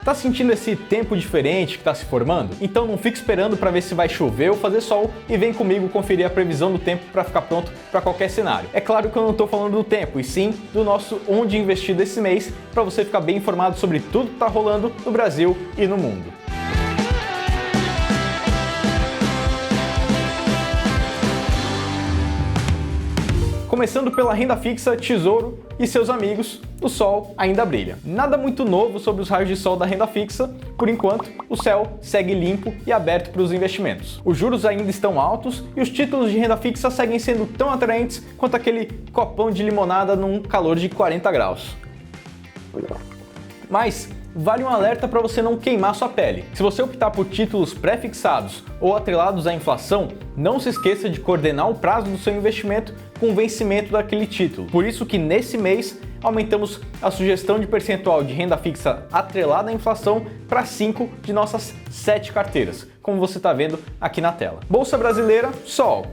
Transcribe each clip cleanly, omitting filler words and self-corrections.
Tá sentindo esse tempo diferente que está se formando? Então não fique esperando para ver se vai chover ou fazer sol e vem comigo conferir a previsão do tempo para ficar pronto para qualquer cenário. É claro que eu não estou falando do tempo, e sim do nosso Onde Investir desse mês, para você ficar bem informado sobre tudo que está rolando no Brasil e no mundo. Começando pela renda fixa, Tesouro e seus amigos, o sol ainda brilha. Nada muito novo sobre os raios de sol da renda fixa, por enquanto o céu segue limpo e aberto para os investimentos. Os juros ainda estão altos e os títulos de renda fixa seguem sendo tão atraentes quanto aquele copão de limonada num calor de 40 graus. Mas vale um alerta para você não queimar sua pele. Se você optar por títulos pré-fixados ou atrelados à inflação, não se esqueça de coordenar o prazo do seu investimento com o vencimento daquele título. Por isso que nesse mês aumentamos a sugestão de percentual de renda fixa atrelada à inflação para 5 de nossas 7 carteiras, como você está vendo aqui na tela. Bolsa Brasileira, sol.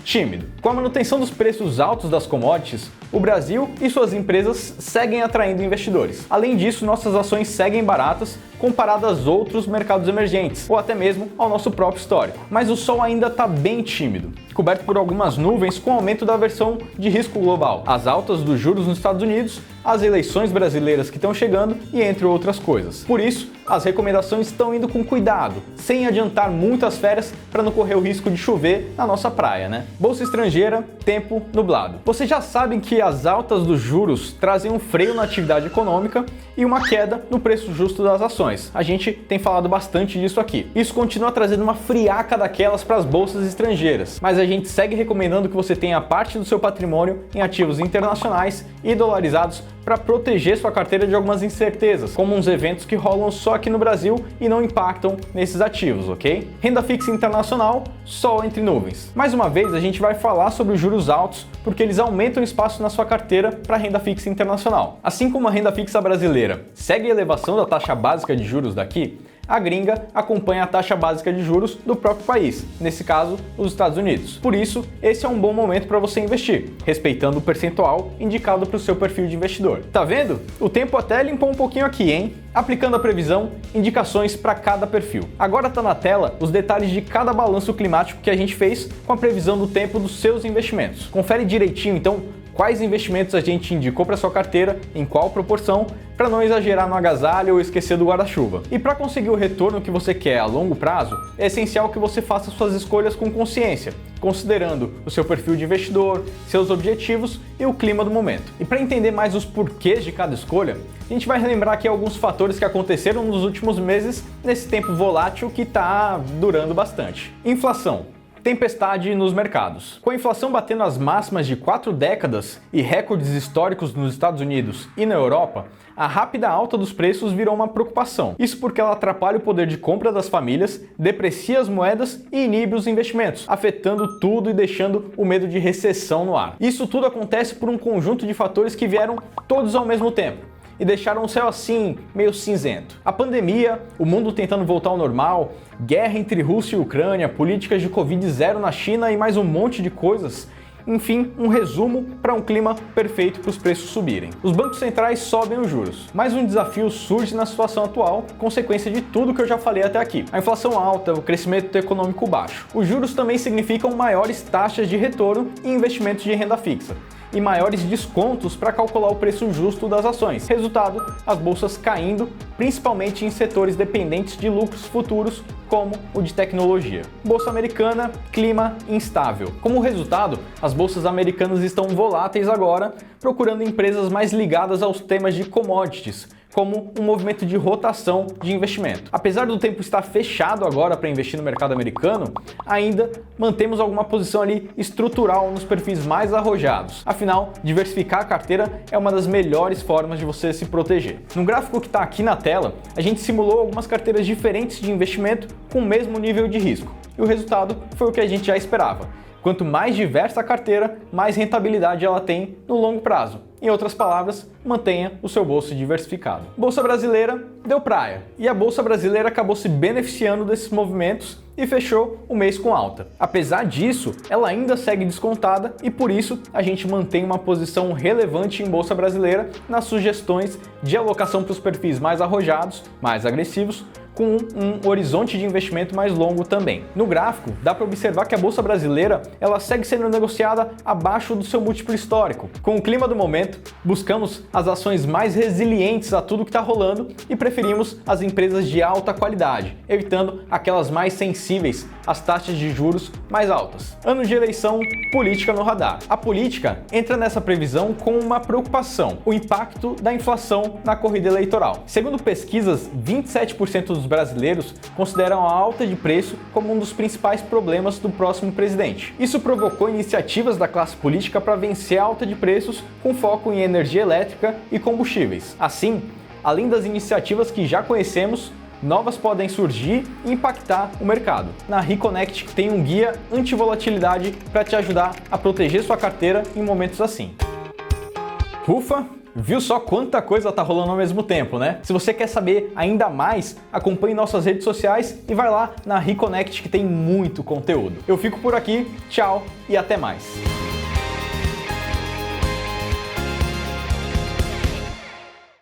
Tímido. Com a manutenção dos preços altos das commodities, o Brasil e suas empresas seguem atraindo investidores. Além disso, nossas ações seguem baratas comparadas a outros mercados emergentes, ou até mesmo ao nosso próprio histórico. Mas o sol ainda está bem tímido, coberto por algumas nuvens com aumento da aversão de risco global, as altas dos juros nos Estados Unidos, as eleições brasileiras que estão chegando e entre outras coisas. Por isso, as recomendações estão indo com cuidado, sem adiantar muitas férias para não correr o risco de chover na nossa praia, né? Bolsa estrangeira, tempo nublado. Vocês já sabem que as altas dos juros trazem um freio na atividade econômica e uma queda no preço justo das ações. A gente tem falado bastante disso aqui. Isso continua trazendo uma friaca daquelas para as bolsas estrangeiras, mas a gente segue recomendando que você tenha parte do seu patrimônio em ativos internacionais e dolarizados para proteger sua carteira de algumas incertezas, como uns eventos que rolam só aqui no Brasil e não impactam nesses ativos, ok? Renda fixa internacional, sol entre nuvens. Mais uma vez, a gente vai falar sobre os juros altos, porque eles aumentam espaço na sua carteira para renda fixa internacional. Assim como a renda fixa brasileira segue a elevação da taxa básica de juros daqui, a gringa acompanha a taxa básica de juros do próprio país, nesse caso, os Estados Unidos. Por isso, esse é um bom momento para você investir, respeitando o percentual indicado para o seu perfil de investidor. Tá vendo? O tempo até limpou um pouquinho aqui, hein? Aplicando a previsão, indicações para cada perfil. Agora está na tela os detalhes de cada balanço climático que a gente fez com a previsão do tempo dos seus investimentos. Confere direitinho, então, quais investimentos a gente indicou para sua carteira, em qual proporção, para não exagerar no agasalho ou esquecer do guarda-chuva. E para conseguir o retorno que você quer a longo prazo, é essencial que você faça suas escolhas com consciência, considerando o seu perfil de investidor, seus objetivos e o clima do momento. E para entender mais os porquês de cada escolha, a gente vai relembrar aqui alguns fatores que aconteceram nos últimos meses nesse tempo volátil que está durando bastante. Inflação. Tempestade nos mercados. Com a inflação batendo as máximas de 4 décadas e recordes históricos nos Estados Unidos e na Europa, a rápida alta dos preços virou uma preocupação. Isso porque ela atrapalha o poder de compra das famílias, deprecia as moedas e inibe os investimentos, afetando tudo e deixando o medo de recessão no ar. Isso tudo acontece por um conjunto de fatores que vieram todos ao mesmo tempo e deixaram o céu assim, meio cinzento. A pandemia, o mundo tentando voltar ao normal, guerra entre Rússia e Ucrânia, políticas de Covid-0 na China e mais um monte de coisas. Enfim, um resumo para um clima perfeito para os preços subirem. Os bancos centrais sobem os juros, mas um desafio surge na situação atual, consequência de tudo que eu já falei até aqui. A inflação alta, o crescimento econômico baixo. Os juros também significam maiores taxas de retorno e investimentos de renda fixa e maiores descontos para calcular o preço justo das ações. Resultado, as bolsas caindo, principalmente em setores dependentes de lucros futuros, como o de tecnologia. Bolsa americana, clima instável. Como resultado, as bolsas americanas estão voláteis agora, procurando empresas mais ligadas aos temas de commodities, como um movimento de rotação de investimento. Apesar do tempo estar fechado agora para investir no mercado americano, ainda mantemos alguma posição ali estrutural nos perfis mais arrojados. Afinal, diversificar a carteira é uma das melhores formas de você se proteger. No gráfico que está aqui na tela, a gente simulou algumas carteiras diferentes de investimento com o mesmo nível de risco. E o resultado foi o que a gente já esperava. Quanto mais diversa a carteira, mais rentabilidade ela tem no longo prazo. Em outras palavras, mantenha o seu bolso diversificado. Bolsa brasileira deu praia, e a Bolsa brasileira acabou se beneficiando desses movimentos e fechou o mês com alta. Apesar disso, ela ainda segue descontada e por isso a gente mantém uma posição relevante em Bolsa brasileira nas sugestões de alocação para os perfis mais arrojados, mais agressivos, com um horizonte de investimento mais longo também. No gráfico, dá para observar que a Bolsa brasileira ela segue sendo negociada abaixo do seu múltiplo histórico. Com o clima do momento, buscamos as ações mais resilientes a tudo que está rolando e preferimos as empresas de alta qualidade, evitando aquelas mais sensíveis às taxas de juros mais altas. Ano de eleição, política no radar. A política entra nessa previsão com uma preocupação: o impacto da inflação na corrida eleitoral. Segundo pesquisas, 27% dos brasileiros consideram a alta de preço como um dos principais problemas do próximo presidente. Isso provocou iniciativas da classe política para vencer a alta de preços com foco em energia elétrica e combustíveis. Assim, além das iniciativas que já conhecemos, novas podem surgir e impactar o mercado. Na Reconnect tem um guia anti-volatilidade para te ajudar a proteger sua carteira em momentos assim. Ufa! Viu só quanta coisa tá rolando ao mesmo tempo, né? Se você quer saber ainda mais, acompanhe nossas redes sociais e vai lá na Reconnect que tem muito conteúdo. Eu fico por aqui, tchau e até mais!